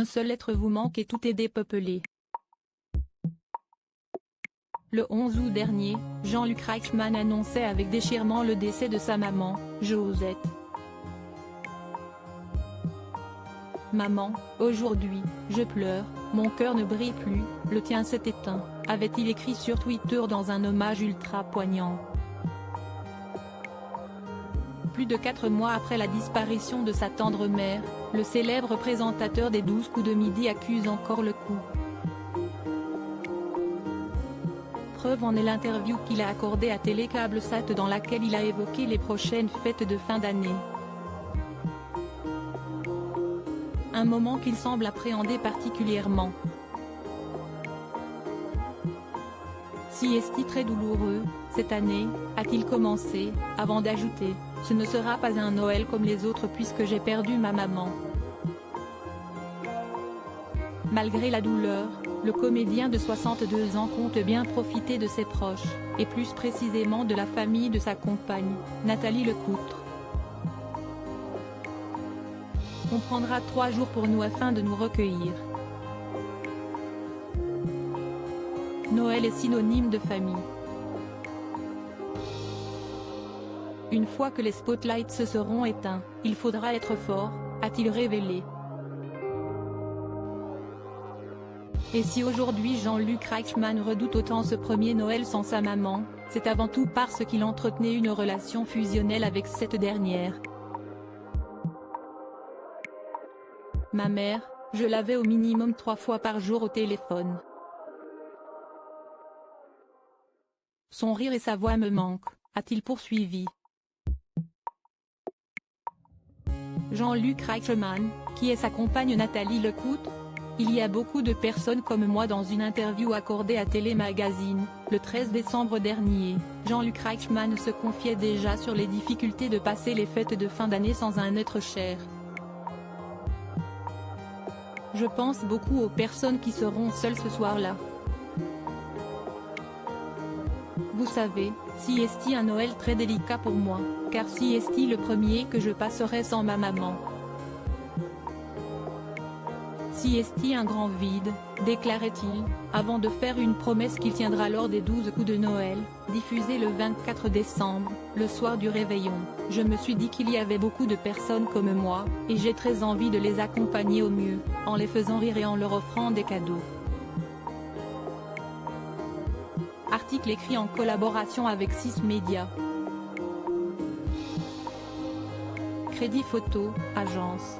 Un seul être vous manque et tout est dépeuplé. Le 11 août dernier, Jean-Luc Reichmann annonçait avec déchirement le décès de sa maman, Josette. Maman, aujourd'hui, je pleure, mon cœur ne brille plus, le tien s'est éteint, avait-il écrit sur Twitter dans un hommage ultra poignant. Plus de 4 mois après la disparition de sa tendre mère, le célèbre présentateur des 12 coups de midi accuse encore le coup. Preuve en est l'interview qu'il a accordée à Télécable-Sat dans laquelle il a évoqué les prochaines fêtes de fin d'année. Un moment qu'il semble appréhender particulièrement. Si est-il très douloureux, cette année, a-t-il commencé, avant d'ajouter, ce ne sera pas un Noël comme les autres puisque j'ai perdu ma maman. Malgré la douleur, le comédien de 62 ans compte bien profiter de ses proches, et plus précisément de la famille de sa compagne, Nathalie Lecoutre. On prendra 3 jours pour nous afin de nous recueillir. Noël est synonyme de famille. Une fois que les spotlights se seront éteints, il faudra être fort, a-t-il révélé. Et si aujourd'hui Jean-Luc Reichmann redoute autant ce premier Noël sans sa maman, c'est avant tout parce qu'il entretenait une relation fusionnelle avec cette dernière. Ma mère, je l'avais au minimum 3 fois par jour au téléphone. Son rire et sa voix me manquent, a-t-il poursuivi. Jean-Luc Reichmann, qui est sa compagne Nathalie Lecoutre. Il y a beaucoup de personnes comme moi. Dans une interview accordée à Télémagazine, le 13 décembre dernier, Jean-Luc Reichmann se confiait déjà sur les difficultés de passer les fêtes de fin d'année sans un être cher. Je pense beaucoup aux personnes qui seront seules ce soir-là. Vous savez, si est un Noël très délicat pour moi, car si est le premier que je passerai sans ma maman. Si est un grand vide, déclarait-il, avant de faire une promesse qu'il tiendra lors des 12 coups de Noël, diffusés le 24 décembre, le soir du réveillon. Je me suis dit qu'il y avait beaucoup de personnes comme moi, et j'ai très envie de les accompagner au mieux, en les faisant rire et en leur offrant des cadeaux. Article écrit en collaboration avec 6 médias. Crédit Photo, agence.